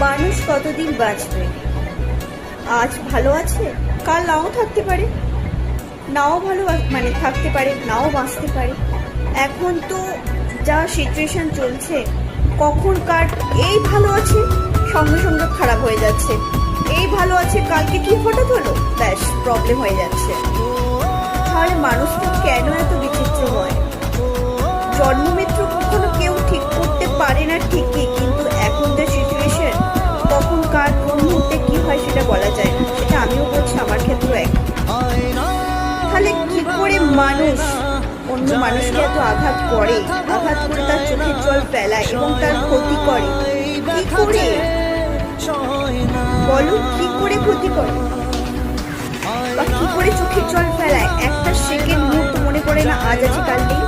মানুষ কতদিন বাঁচবে? আজ ভালো আছে, কাল নাও থাকতে পারে, নাও ভালো মানে থাকতে পারে, নাও বাঁচতে পারে। এখন তো যা সিচুয়েশন চলছে, কখন কার এই ভালো আছে সঙ্গে সঙ্গে খারাপ হয়ে যাচ্ছে, এই ভালো আছে কালকে কি হঠাৎ হলো, ব্যাস প্রবলেম হয়ে যাচ্ছে। তাহলে মানুষ তো কেন এত বিচিত্র হয়? জন্মমৃত্যু কখনো কেউ ঠিক করতে পারে না ঠিকই, কিন্তু এখন যে সিচুয়েশন, কখন কার কোন মুহূর্তে কি হয় সেটা বলা যায় না। সেটা আমিও বলছি, আমার ক্ষেত্রেও এক। তাহলে কি করে মানুষ অন্য মানুষকে এত আঘাত করে, আঘাত করে তার চোখের জল ফেলায় এবং তার ক্ষতি করে? কি করে বলো, কি করে ক্ষতি করে বা কি করে চোখের জল ফেলায়? একটা সেকেন্ড মুহূর্ত মনে পড়ে না আজ আছে কাল নেই?